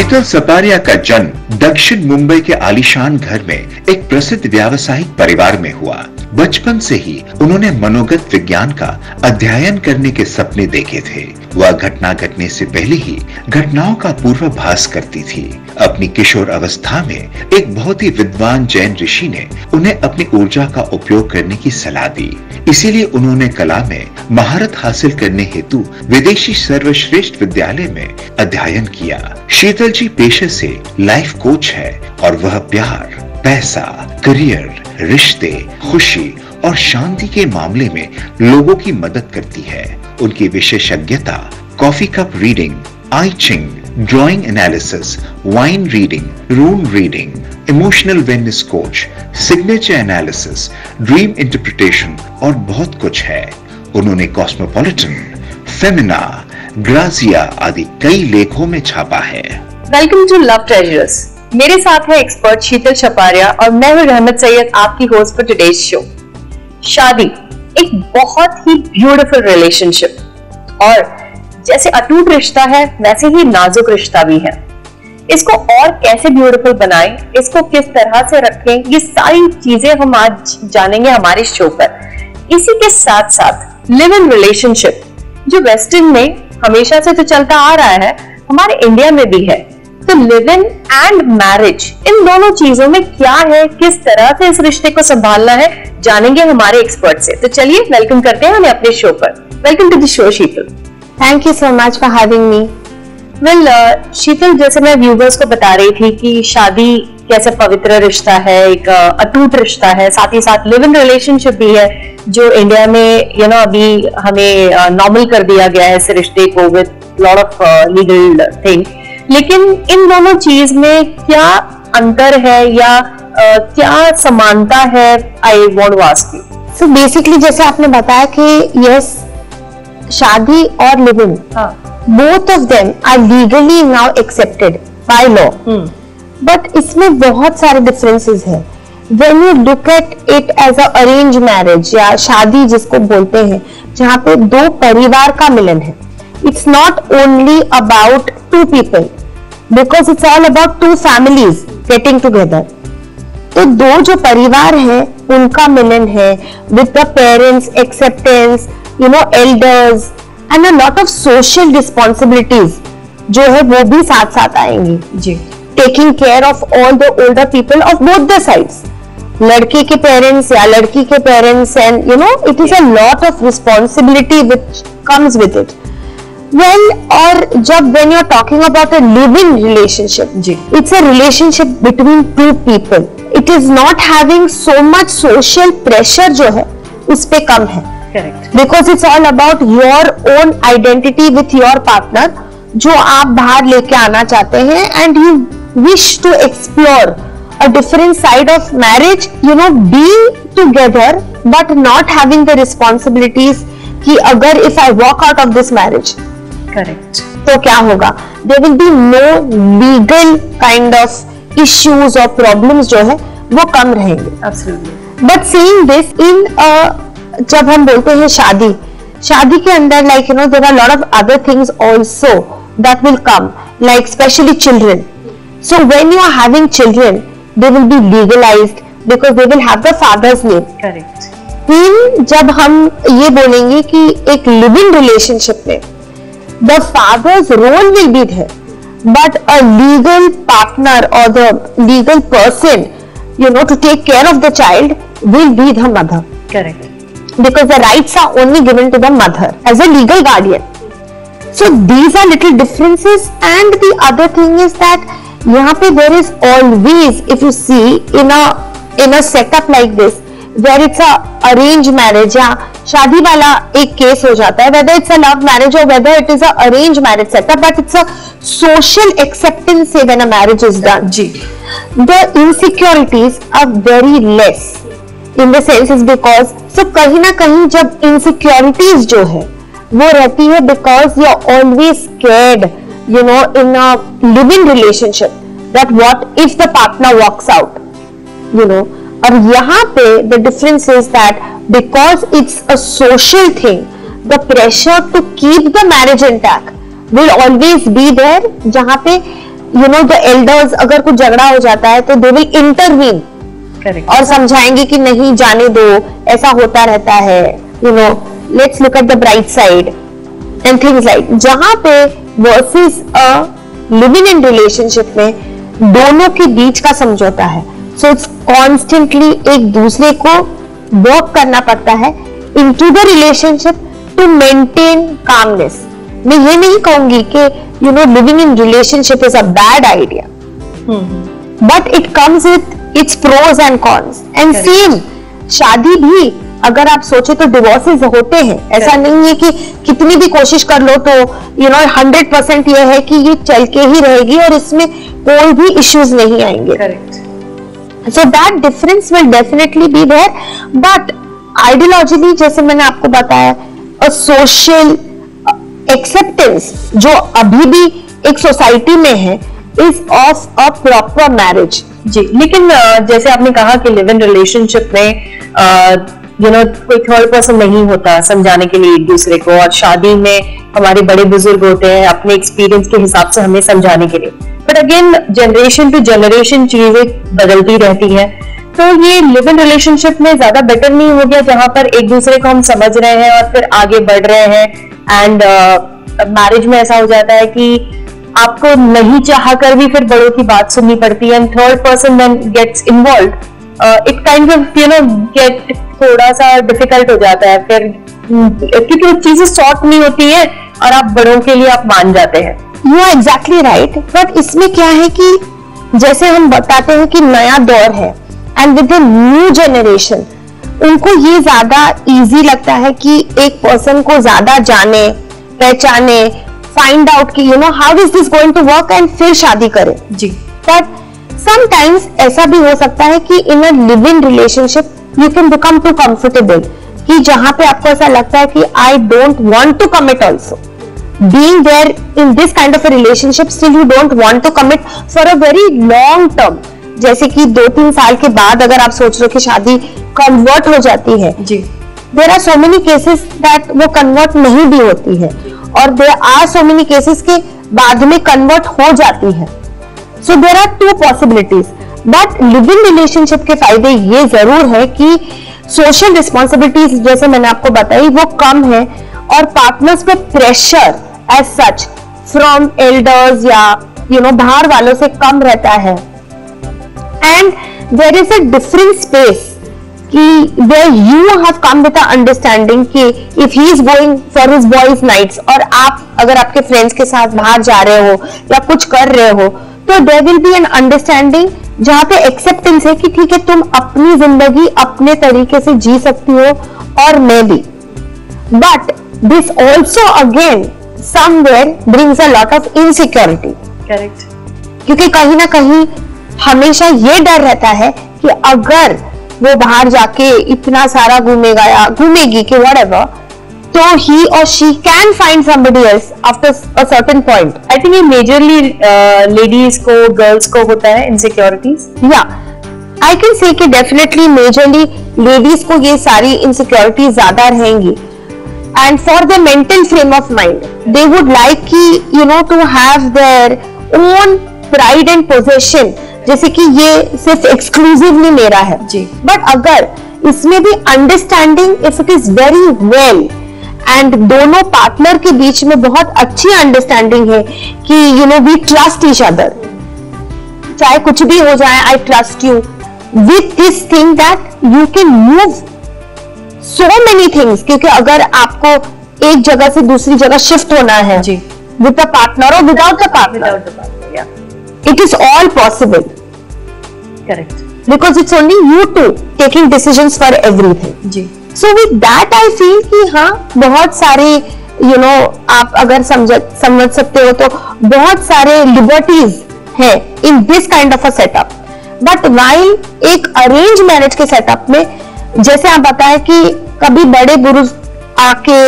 शीतल सपारिया का जन्म दक्षिण मुंबई के आलीशान घर में एक प्रसिद्ध व्यावसायिक परिवार में हुआ। बचपन से ही उन्होंने मनोगत विज्ञान का अध्ययन करने के सपने देखे थे। वह घटना घटने से पहले ही घटनाओं का पूर्वाभास करती थी। अपनी किशोर अवस्था में एक बहुत ही विद्वान जैन ऋषि ने उन्हें अपनी ऊर्जा का उपयोग करने की सलाह दी। इसीलिए उन्होंने कला में महारत हासिल करने हेतु विदेशी सर्वश्रेष्ठ विद्यालय में अध्ययन किया। शीतल जी पेशे से लाइफ कोच है और वह प्यार, पैसा, करियर, रिश्ते, खुशी और शांति के मामले में लोगों की मदद करती है। उनकी विशेषज्ञता coffee cup reading, I Ching, drawing analysis, wine reading, room reading, emotional wellness coach, signature analysis, dream interpretation और बहुत कुछ है। उन्होंने कॉस्मोपॉलिटन, फेमिना, ग्राजिया आदि कई लेखों में छापा है। Welcome to love treasures. मेरे साथ है एक्सपर्ट शीतल सपारिया और मैं हूं रहमत सैयद, आपकी होस्ट फॉर टुडेज शो। शादी एक बहुत ही ब्यूटीफुल रिलेशनशिप और जैसे अटूट रिश्ता है वैसे ही नाजुक रिश्ता भी है। इसको और कैसे ब्यूटीफुल बनाएं, इसको किस तरह से रखें, ये सारी चीजें हम आज जानेंगे हमारे शो पर। इसी के साथ साथ लिव इन रिलेशनशिप जो वेस्टर्न में हमेशा से तो चलता आ रहा है, हमारे इंडिया में भी है। तो लिव इन एंड मैरिज, इन दोनों चीजों में क्या है, किस तरह से इस रिश्ते को संभालना है, जानेंगे हमारे एक्सपर्ट से। तो चलिए वेलकम करते हैं हमें अपने शो पर। Welcome to the show Sheetal. Thank you so much for having me. Well Sheetal, जैसे मैं व्यूवर्स को बता रही थी कि शादी कैसे पवित्र रिश्ता है, एक अटूट रिश्ता है, साथ ही साथ लिव इन रिलेशनशिप भी है जो इंडिया में अभी हमें नॉर्मल कर दिया गया है इस रिश्ते को with lot of legal thing. लेकिन इन दोनों चीज में क्या अंतर है या क्या समानता है, I want to ask you. So basically जैसे आपने बताया कि यस, शादी और live in both of them are legally now accepted by law, but इसमें बहुत सारे डिफरेंसेस हैं। When you look at it as a arranged marriage या शादी जिसको बोलते हैं, जहाँ पे दो परिवार का मिलन है, it's not only about two people because it's all about two families getting together. तो दो जो परिवार हैं उनका मिलन है with the parents acceptance, elders and a lot of social responsibilities जो है वो भी साथ साथ आएंगी जी। Taking care of all the older people of both the sides, लड़के के पेरेंट्स या लड़की के parents, and it is a lot of responsibility which comes with इट। वेल, और जब when you are talking about a living relationship, it's a relationship between two people. It is not having so much social pressure जो है उस पे कम है, because it's all about your own identity with your partner जो आप बाहर लेके आना चाहते हैं, and you wish to explore a different side of marriage, being together but not having the responsibilities कि अगर if I walk out of this marriage, correct, तो क्या होगा? There will be no legal kind of issues or problems जो है वो कम रहेंगे। Absolutely. But seeing this in जब हम बोलते हैं शादी के अंदर there are a lot of other things also that will come, like especially children. So when you are having children, they will be legalized because they will have the father's name. Correct. फिर जब हम ये बोलेंगे कि एक living relationship में the father's role will be there, but a legal partner or the legal person, to take care of the child will be the mother. Correct. Because the rights are only given to the mother as a legal guardian. So these are little differences, and the other thing is that यहाँ पे there is always, if you see in a setup like this where it's a arranged marriage या शादी वाला एक case हो जाता है, whether it's a love marriage or whether it is a arranged marriage setup, but it's a social acceptance से when a marriage is done, ji, the insecurities are very less in the sense is because, so कहीं ना कहीं जब insecurities जो है वो रहती है because you're always scared, in a living relationship that what if the partner walks out, और यहाँ पे the difference is that because it's a social thing, the pressure to keep the marriage intact will always be there, जहाँ पे the elders अगर कुछ झगड़ा हो जाता है तो दे विल इंटरवीन और समझाएंगे कि नहीं जाने दो, ऐसा होता रहता है, let's look at the bright side and things like. जहां पे versus a living in relationship में दोनों के बीच का समझौता है, सो इट्स कॉन्स्टेंटली एक दूसरे को वर्क करना पड़ता है into the relationship to maintain calmness. मैं ये नहीं कहूंगी कि living in relationship is a bad idea, but it comes with its pros and cons. And same शादी भी अगर आप सोचे तो डिवोर्सेस होते हैं, ऐसा नहीं है कि कितनी भी कोशिश कर लो तो 100% ये है कि ये चल के ही रहेगी और इसमें कोई भी इश्यूज नहीं आएंगे। So that difference will definitely be there, but ideologically जैसे मैंने आपको बताया, अ सोशल एक्सेप्टेंस जो अभी भी एक सोसाइटी में है is of a proper marriage. जी, लेकिन जैसे आपने कहा कि लिव इन रिलेशनशिप में कोई थर्ड पर्सन नहीं होता समझाने के लिए एक दूसरे को, और शादी में हमारे बड़े बुजुर्ग होते हैं अपने एक्सपीरियंस के हिसाब से हमें समझाने के लिए, but again generation to generation चीजें बदलती रहती हैं। तो ये लिव इन रिलेशनशिप में ज्यादा बेटर नहीं हो गया जहां पर एक दूसरे को हम समझ रहे हैं और फिर आगे बढ़ रहे हैं, एंड मैरिज में ऐसा हो जाता है कि आपको नहीं चाह कर भी फिर बड़ों की बात सुननी पड़ती है, and third person then gets involve, it kind of get थोड़ा सा डिफिकल्ट हो जाता है फिर, क्योंकि वो चीजें सॉर्ट नहीं होती है और आप बड़ों के लिए आप मान जाते हैं। You are exactly right, but इसमें क्या है कि जैसे हम बताते हैं कि नया दौर है and with the new generation उनको ये ज्यादा इजी लगता है कि एक पर्सन को ज्यादा जाने पहचाने, फाइंड आउट कि how is this going to work and फिर शादी करें। जी, बट समटाइम्स ऐसा भी हो सकता है कि in a live in relationship you can become too comfortable, कि जहां पे आपको ऐसा लगता है कि I don't want to commit also being there in this kind of a relationship, still you don't want to commit for a very long term. जैसे कि 2-3 साल के बाद अगर आप सोच रहे हो कि शादी कन्वर्ट हो जाती है, जी, there are so many cases that वो कन्वर्ट नहीं भी होती है, और there are so many cases के बाद में कन्वर्ट हो जाती है। So there are 2 possibilities, but live in relationship के फायदे ये जरूर है कि सोशल रिस्पॉन्सिबिलिटीज जैसे मैंने आपको बताई वो कम है, और पार्टनर्स पे pressure as such from elders या बाहर वालों से कम रहता है, and there is a different space कि where you have come with a understanding कि if he is going for his boys nights और आप अगर आपके फ्रेंड्स के साथ बाहर जा रहे हो या कुछ कर रहे हो, तो there will be an understanding जहाँ पे एक्सेप्टेंस है कि ठीक है तुम अपनी जिंदगी अपने तरीके से जी सकती हो और मैं भी, but this also again somewhere brings a lot of insecurity। Correct, क्योंकि कहीं ना कहीं हमेशा ये डर रहता है कि अगर वो बाहर जाके इतना सारा घूमेगा या घूमेगी कि whatever, तो he or she can find somebody else after a certain point। I think ये मेजरली लेडीज को, गर्ल्स को होता है इनसिक्योरिटीज। या आई कैन से कि डेफिनेटली मेजरली लेडीज को ये सारी इनसिक्योरिटीज ज्यादा रहेंगी, and for the mental frame of mind they would like कि to have their own pride and possession, जैसे कि ये सिर्फ एक्सक्लूसिवली मेरा है। जी, बट अगर इसमें भी understanding if it is very well and दोनों पार्टनर के बीच में बहुत अच्छी अंडरस्टैंडिंग है कि वी ट्रस्ट ईच अदर, चाहे कुछ भी हो जाए, I trust you, with this thing that you can move so many things, क्योंकि अगर आपको एक जगह से दूसरी जगह शिफ्ट होना है जी, विद द पार्टनर और without the partner, it is all possible। Correct, because it's only you two taking decisions for everything। जी, so with that I feel कि हाँ बहुत सारे आप अगर समझ सकते हो तो बहुत सारे liberties है in this kind of a setup, but while एक arranged marriage के setup में जैसे आप बताएं कि कभी बड़े बुजुर्ग आके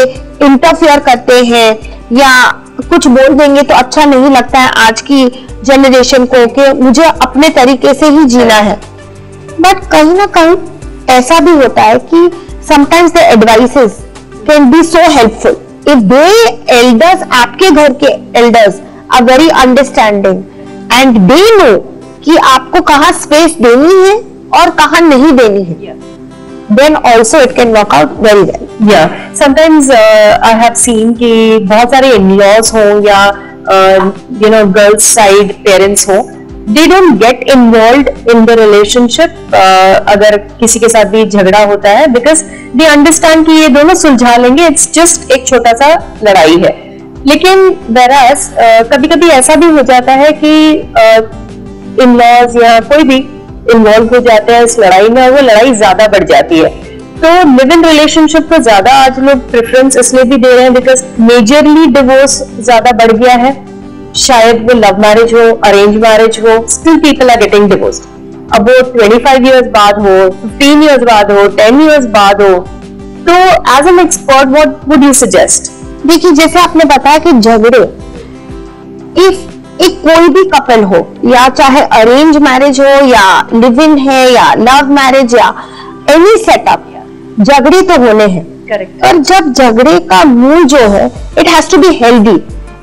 इंटरफेयर करते हैं या कुछ बोल देंगे तो अच्छा नहीं लगता है आज की जनरेशन को कि मुझे अपने तरीके से ही जीना है, बट कहीं ना कहीं ऐसा भी होता है कि sometimes the advices can be so helpful if the elders, आपके घर के elders are very understanding and they know कि आपको कहाँ स्पेस देनी है और कहाँ नहीं देनी है, then also it can work out very well. Yeah, sometimes I have seen कि बहुत सारे in-laws हो या girls side parents हो, they don't get involved in the relationship अगर किसी के साथ भी झगड़ा होता है, because they understand कि ये दोनों सुलझा लेंगे, it's just एक छोटा सा लड़ाई है. लेकिन whereas कभी-कभी ऐसा भी हो जाता है कि in-laws या कोई भी इन्वॉल्व हो जाते हैं इस लड़ाई में और वो लड़ाई ज्यादा बढ़ जाती है. तो लिव इन रिलेशनशिप को ज्यादा आज लोग प्रेफरेंस इसलिए भी दे रहे हैं बिकॉज मेजरली डिवोर्स ज्यादा बढ़ गया है. शायद वो लव मैरिज हो, अरेंज मैरिज हो, still people are getting divorced. अब वो 25 इयर्स बाद हो, 15 इयर्स बाद हो, 10 इयर्स बाद हो. तो as an expert what would you suggest? देखिए, जैसे आपने बताया कि झगड़े, इफ एक कोई भी कपल हो, या चाहे अरेंज मैरिज हो या लिव इन है या लव मैरिज या एनी सेटअप, झगड़े तो होने हैं. करेक्ट. और जब झगड़े का मूड जो है, it has to be healthy.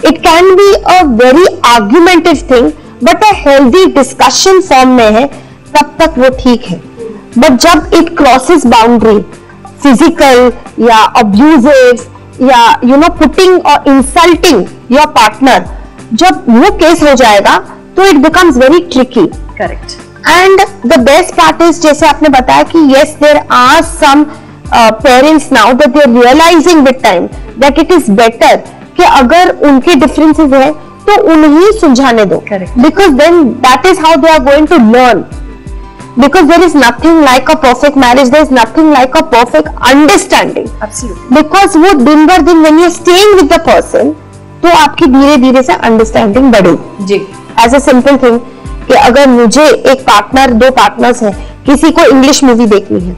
It can be a very argumentative thing, but a healthy discussion form में है, तब तक वो ठीक है. बट जब इट क्रॉसेस बाउंड्री, फिजिकल या अब्यूजिव या पुटिंग और इंसल्टिंग योर पार्टनर, जब वो केस हो जाएगा तो it becomes very tricky. Correct. And the best part is, जैसे आपने बताया कि yes there are some parents now that they are realising with time that it is better कि अगर उनके डिफरेंसेस है तो उन्हें सुलझाने दो. Because then that is how they are going to learn. Because there is nothing like a perfect marriage, there is nothing like a perfect understanding. Absolutely. Because वो दिन भर दिन when you are staying with the person, तो आपकी धीरे धीरे से understanding बढ़ेगी. जी. एज ए सिंपल थिंग कि अगर मुझे एक पार्टनर, दो पार्टनर्स हैं, किसी को इंग्लिश मूवी देखनी है,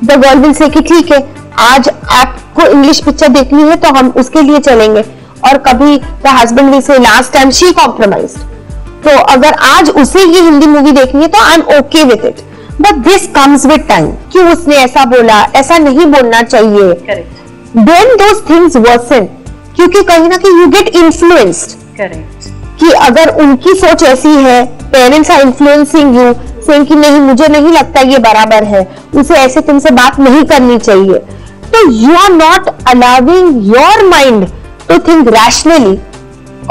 द गर्ल विल से कि ठीक है, आज आपको इंग्लिश पिक्चर देखनी है तो हम उसके लिए चलेंगे. और कभी the husband will say last time she compromised, तो अगर आज उसे ये हिंदी मूवी देखनी है तो I am okay with it. But this comes with time कि उसने ऐसा बोला, ऐसा नहीं बोलना चाहिए. देन दोस थिंग्स वर्सन, क्योंकि कहीं ना कहीं यू गेट इन्फ्लुएंस्ड. करेक्ट. कि अगर उनकी सोच ऐसी है, parents are influencing you, saying कि नहीं, मुझे नहीं लगता ये बराबर है, उसे ऐसे तुमसे बात नहीं करनी चाहिए, तो you are not allowing your mind to think rationally.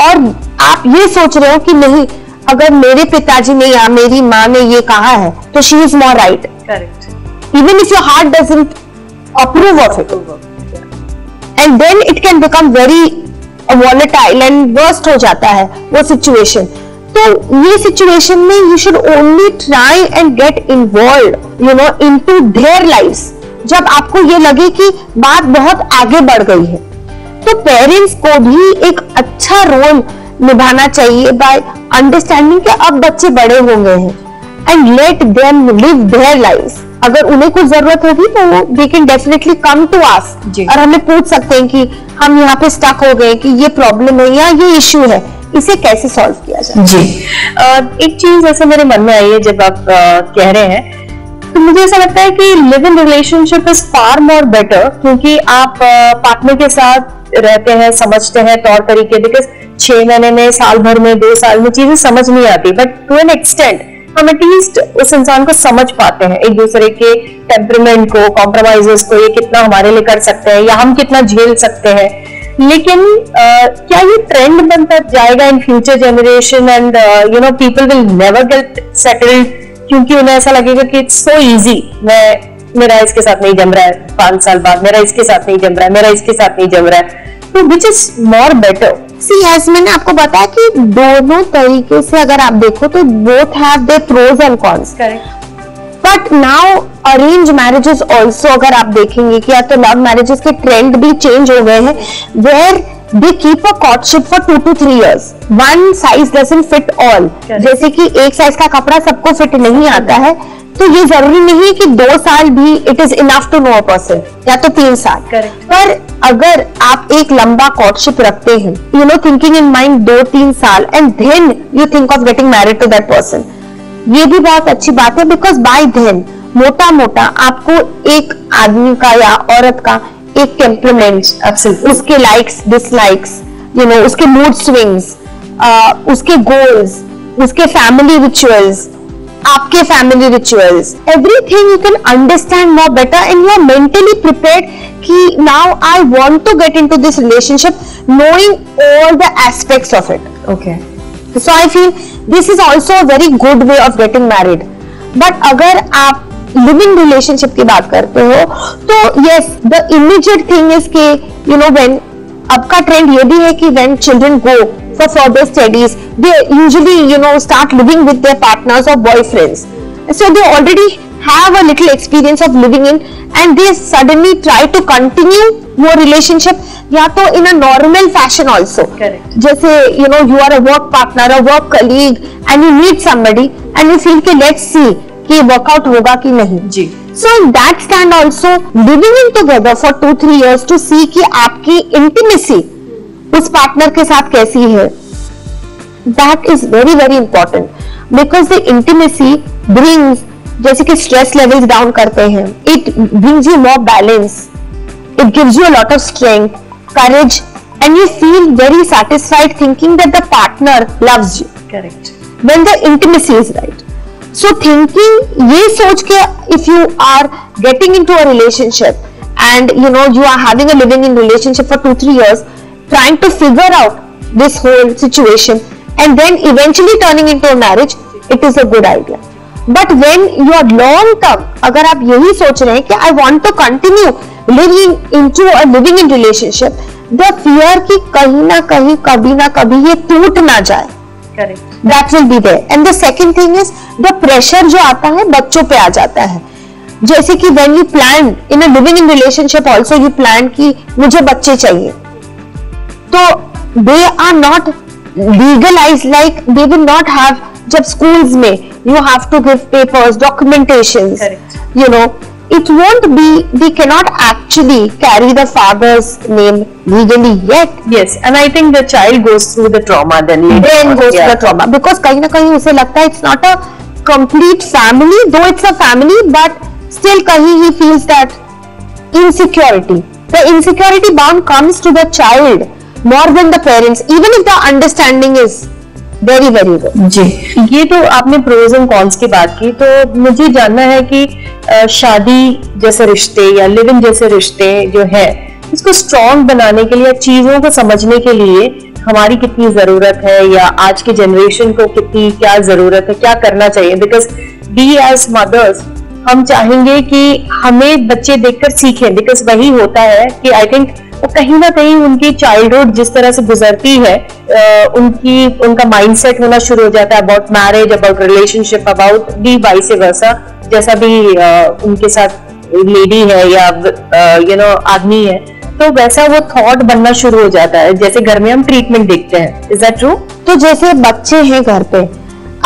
और आप ये सोच रहे हो कि नहीं, अगर मेरे पिताजी ने या मेरी माँ ने ये कहा है तो she is more right. Correct. Even if your heart doesn't approve of it, and then it can become very volatile and worst हो जाता है वो सिचुएशन. तो ये सिचुएशन में you should only try and get involve into their lives. जब आपको ये लगे कि बात बहुत आगे बढ़ गई है, तो पेरेंट्स को भी एक अच्छा रोल निभाना चाहिए बाय अंडरस्टैंडिंग कि अब बच्चे बड़े हो गए हैं, and let them live their lives. अगर उन्हें कुछ जरूरत होगी तो they can definitely come to us, और हमें पूछ सकते हैं कि हम यहाँ पे स्टक हो गए, कि ये प्रॉब्लम है या ये इश्यू है, इसे कैसे सॉल्व किया जाए. जी. एक चीज ऐसे मेरे मन में आई है जब आप कह रहे हैं, तो मुझे ऐसा लगता है कि live in relationship is far more better, क्योंकि आप पार्टनर के साथ रहते हैं, समझते हैं तौर तरीके. बिकॉज 6 महीने में, साल भर में, 2 साल में चीजें समझ नहीं आती, बट टू एन एक्सटेंट हम एटलीस्ट उस इंसान को समझ पाते हैं, एक दूसरे के टेम्परामेंट को, कॉम्प्रोमाइजेस को, ये कितना हमारे लिए कर सकते हैं या हम कितना झेल सकते हैं. लेकिन क्या ये ट्रेंड बनता जाएगा in future generation, and people will never get settled, क्योंकि उन्हें ऐसा लगेगा कि इट्स सो इजी, मेरा इसके साथ नहीं जम रहा है, 5 साल बाद मेरा इसके साथ नहीं जम रहा है, मेरा इसके साथ नहीं जम रहा है, तो which is more better. See as मैंने आपको बताया कि दोनों तरीके से अगर आप देखो तो both have their pros and cons. But now arrange marriages also अगर आप देखेंगे कि या तो लव मैरिजेस के ट्रेंड भी चेंज हो गए हैं, where they keep a courtship for 2 to 3 years. One size doesn't fit all. जैसे कि एक साइज का कपड़ा सबको फिट नहीं आता है, तो ये जरूरी नहीं है कि 2 साल भी it is enough to know a person, या तो 3 साल. पर अगर आप एक लंबा कोर्टशिप रखते हैं, थिंकिंग इन माइंड 2-3 साल, and then you think of getting married to that person, ये भी बहुत अच्छी बात है. बिकॉज बाय देन मोटा मोटा आपको एक आदमी का या औरत का एक टेम्परामेंट, उसके लाइक्स डिसलाइक्स, उसके मूड स्विंग्स, उसके गोल्स, उसके फैमिली रिचुअल्स, आपके family rituals, everything you can understand more better and you are mentally prepared कि now I want to get into this relationship knowing all the aspects of it. Okay, so I feel this is also a very good way of getting married. But अगर आप living relationship की बात करते हो तो yes, the immediate thing is कि you know when, अब का ट्रेंड ये भी है कि when children go for further studies, they usually start living with their partners or boyfriends, so they already have a little experience of living in, and they suddenly try to continue your relationship या तो in a normal fashion also. Correct. जैसे you are a work partner, a work colleague, and you meet somebody and you feel कि let's see कि workout होगा कि नहीं जी। So in that stand also living in together for 2-3 years to see कि आपकी intimacy उस partner के साथ कैसी है, that is very very important, because the intimacy brings, जैसे कि स्ट्रेस लेवल्स डाउन करते हैं, it brings you more balance, it gives you a lot of strength, courage, and you feel very satisfied thinking that the partner loves you. Correct. When the intimacy is right, so thinking, ये सोच के if you are getting into a relationship and you are having a living in relationship for 2-3 years, trying to figure out this whole situation and then eventually turning into a marriage, it is a good idea. But when you are long term, अगर आप यही सोच रहे हैं कि I want to continue living into a living in relationship, the fear कि कहीं ना कहीं कभी ना कभी ये टूट ना जाए, Correct. that will be there. And the second thing is the pressure जो आता है बच्चों पे आ जाता है, जैसे कि when you plan in a living in relationship also you plan कि मुझे बच्चे चाहिए, तो they are not legalized, like they will not have, जब schools में you have to give papers, documentations, Correct. It won't be, they cannot actually carry the father's name legally yet. Yes, and I think the child goes through the trauma then goes through the trauma, because कहीं ना कहीं उसे लगता है it's not a complete family, though it's a family, but still kahin he feels that insecurity. The insecurity bound comes to the child more than the parents, even if the understanding is very very good. जी, ये तो आपने pros and cons की बात की, तो मुझे जानना है कि शादी जैसे रिश्ते या लिव इन जैसे रिश्ते जो है, इसको स्ट्रॉन्ग बनाने के लिए, चीजों को समझने के लिए हमारी कितनी जरूरत है, या आज की जनरेशन को कितनी क्या जरूरत है, क्या करना चाहिए? बिकॉज वी एज मदर्स हम चाहेंगे कि हमें बच्चे देखकर सीखें, बिकॉज वही होता है कि आई थिंक कहीं ना कहीं उनकी चाइल्डहुड जिस तरह से गुजरती है, उनका माइंडसेट होना शुरू हो जाता है about marriage, about relationship, about the vice versa, जैसा भी उनके साथ लेडी है या आदमी है, तो वैसा वो थॉट बनना शुरू हो जाता है, जैसे घर में हम ट्रीटमेंट देखते हैं। Is that true? तो जैसे बच्चे हैं घर पे,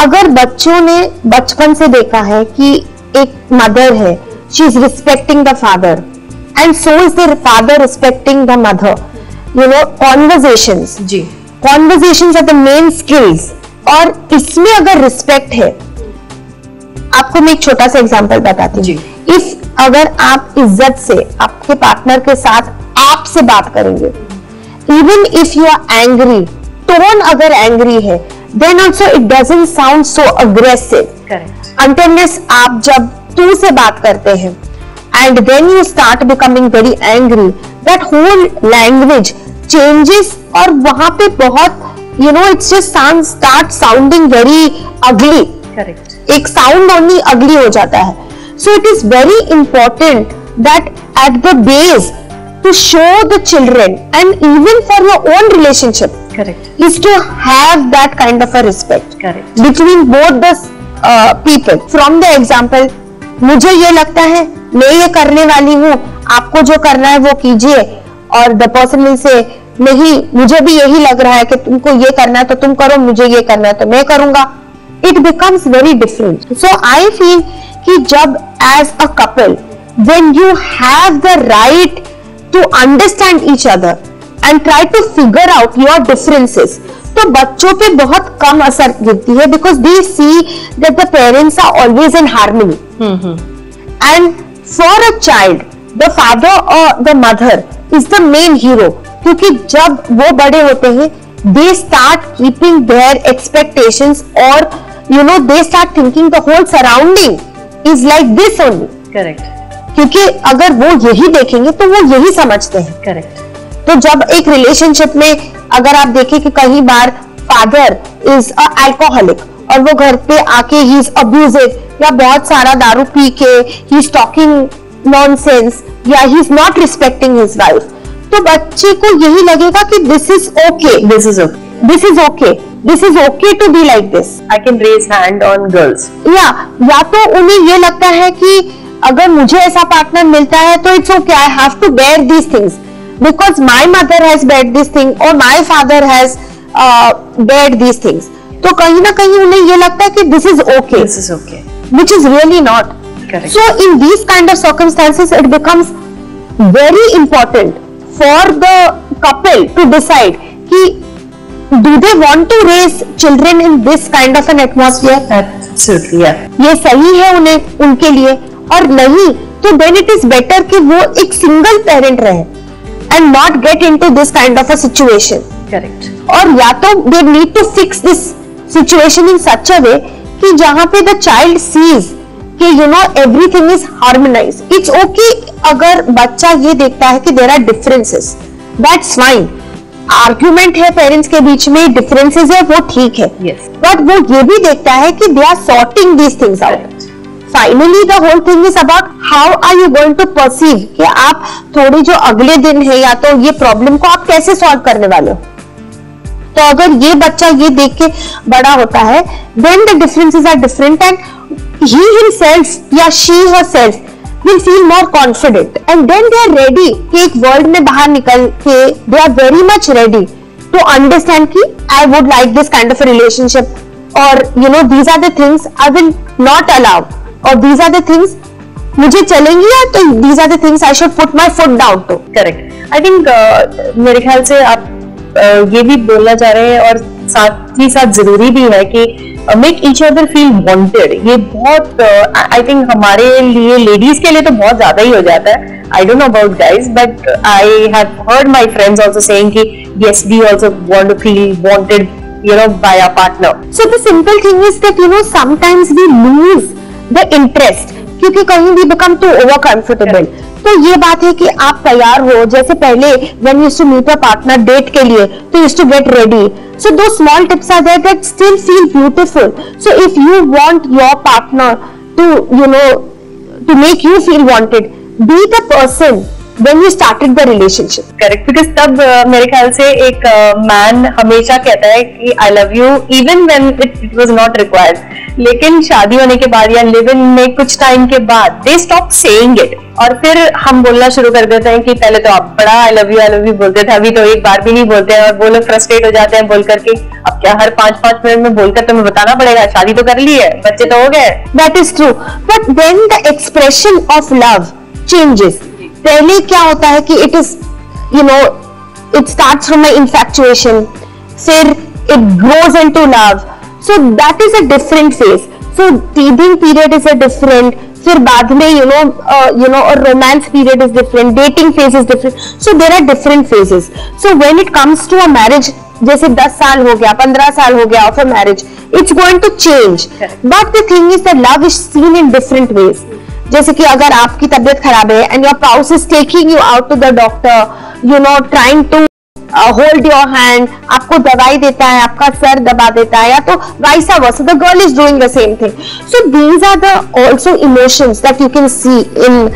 अगर बच्चों ने बचपन से देखा है कि एक मदर है, she is respecting the father and so is the father respecting the mother, conversations are the main skills, और इसमें अगर रिस्पेक्ट है, आपको मैं एक छोटा सा एग्जांपल बताती हूँ। इफ अगर आप इज्जत से आपके पार्टनर के साथ आप से बात करेंगे, even if you are angry, tone अगर एंग्री है, then also it doesn't sound so aggressive. Correct. Until आप जब तू से बात करते हैं and then you start becoming very angry, that whole language changes, और वहां पे बहुत it's just start sounding very ugly. Correct. एक sound only ugly हो जाता है. So it is very important that at the base to show the children, and even for your own relationship, correct, is to have that kind of a respect, correct, between both the people. From the example, मुझे ये लगता है मैं ये करने वाली हूँ, आपको जो करना है वो कीजिए, और द पर्सन विल से नहीं, मुझे भी यही लग रहा है कि तुमको ये करना है तो तुम करो, मुझे ये करना है तो मैं करूंगा. It becomes very different. So I feel कि जब as a couple when you have the right to understand each other and try to figure out your differences, तो बच्चों पे बहुत कम असर गिरती है, because they see that the parents are always in harmony. And for a child the father और the mother is the main hero, क्योंकि जब वो बड़े होते हैं they start keeping their expectations, or they start thinking the whole surrounding is like this only. Correct. क्योंकि अगर वो यही देखेंगे तो वो यही समझते हैं. Correct. तो जब एक रिलेशनशिप में अगर आप देखें कि कई बार फादर इज अ अल्कोहलिक और वो घर पे आके ही इज अब्यूजिव, या बहुत सारा दारू पी के ही इज टॉकिंग नॉनसेंस, या he is not respecting his wife, तो बच्चे को यही लगेगा कि this is okay, this is okay to be like this. I can raise hand on girls. या तो उन्हें ये लगता है कि अगर मुझे ऐसा पार्टनर मिलता है तो it's okay, I have to bear these things because my mother has bear this thing और my father has bear these things. तो कहीं ना कहीं उन्हें ये लगता है कि this is okay, which is really not. Correct. So in these kind of circumstances, it becomes very important for the couple to decide कि do they want to raise children in this kind of an atmosphere? Absolutely, yeah. ये सही है उनके लिए, और नहीं तो then it is better कि वो एक single parent रहे and not get into this kind of a situation. Correct. और या तो they need to fix this situation in such a way कि जहां पे the child sees कि everything is harmonized. It's okay अगर बच्चा ये देखता है कि there are differences, that's fine. Argument है पेरेंट्स के बीच में, डिफरेंसेस है, वो ठीक है. Yes. बट वो ये भी देखता है कि they are sorting these things out. Finally the whole thing is about how are you going to perceive कि आप थोड़ी जो अगले दिन है या तो ये प्रॉब्लम को आप कैसे सॉल्व करने वाले हो. तो अगर ये बच्चा ये देख के बड़ा होता है, then the differences are different and he himself या she herself will feel more confident and then they are ready कि एक वर्ल्ड में बाहर निकल के they are very much ready to understand कि I would like this kind of a relationship, or these are the things I will not allow, or these are the things मुझे चलेंगी या तो these are the things I should put my foot down to. Correct. I think मेरे ख्याल से आप ये भी बोलना चाह रहे हैं और साथ ही साथ जरूरी भी है कि make each other feel wanted. ये बहुत आई थिंक हमारे लिए लेडीज के लिए तो बहुत ज्यादा ही हो जाता है. I don't know about guys but I have heard my friends also saying कि yes we also want to feel wanted by our partner. So the simple thing is that sometimes we lose the interest क्योंकि कहीं भी become too over comfortable. तो ये बात है कि आप तैयार हो, जैसे पहले when you used to meet a partner date के लिए तो you used to get ready. So those small tips are there that still feel beautiful. So if you want your partner to make you feel wanted, be the person when you started the relationship. Correct. Because तब मेरे ख्याल से एक man हमेशा कहता है कि I love you even when it was not required. लेकिन शादी होने के बाद या लिव इन में कुछ टाइम के बाद they stop saying it. और फिर हम बोलना शुरू कर देते हैं कि पहले तो आप बड़ा I love you बोलते थे, अभी तो एक बार भी नहीं बोलते हैं और वो लोग फ्रस्ट्रेट हो जाते हैं बोल करके. अब क्या हर 5-5 मिनट में बोलकर तुम्हें बताना पड़ेगा, शादी तो कर ली है, बच्चे तो हो गए. That is true. But then the expression of love changes. पहले क्या होता है कि it is it starts from an infatuation, फिर it grows into love. So that is a different phase. So teething period is a different, फिर बाद में a romance period is different, dating phase is different. So there are different phases. So when it comes to a marriage, जैसे 10 साल हो गया, 15 साल हो गया of a marriage, it's going to change. But the thing is that love is seen in different ways. जैसे कि अगर आपकी तबीयत खराब है and your spouse is taking you out to the doctor, trying to hold your hand, आपको दवाई देता है, आपका सर दबा देता है, या तो vice versa, the girl is doing the same thing. So these are the also emotions that you can see in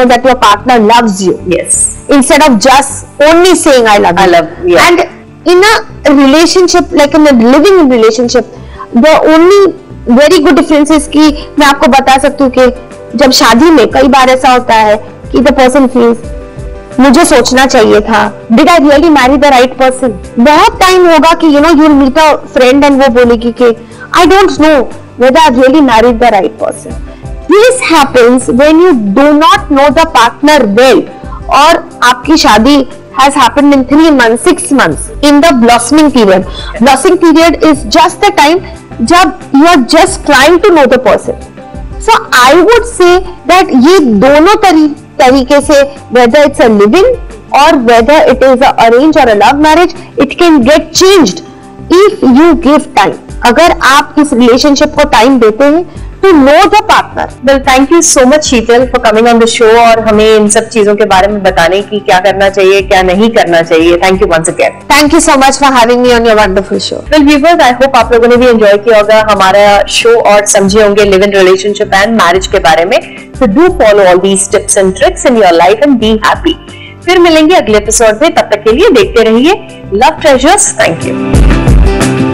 that your partner loves you. Yes. Instead of just only saying I love you. I love you. Yeah. And in a relationship, like in a living relationship, the only very good difference is कि मैं आपको बता सकती हूँ कि जब शादी में कई बार ऐसा होता है कि the person feels मुझे सोचना चाहिए था, did I really marry the right person? बहुत टाइम होगा कि you'll meet a friend and वो बोलेगी कि I don't know whether I really married the right person. This happens when you do not know the partner well, और आपकी शादी has happened in 3 months, 6 months in the blossoming period. Blossoming period is just the time जब you are just trying to know the person. So I would say that ये दोनों तरीके से whether it's a live-in or whether it is a arranged or a love marriage, it can get changed if you give time. अगर आप इस relationship को time देते हैं to know the partner. Well, thank you so much Sheetal for coming on the show और हमें इन सब चीजों के बारे में बताने की क्या करना चाहिए क्या नहीं करना चाहिए. Thank you once again. Thank you so much for having me on your wonderful show. Well, viewers, I hope आप लोगों ने भी enjoy किया होगा हमारा show और समझे होंगे live in relationship and marriage के बारे में. So do follow all these tips and tricks in your life and be happy. फिर मिलेंगे अगले एपिसोड में. तब तक के लिए देखते रहिए Love Treasures. Thank you.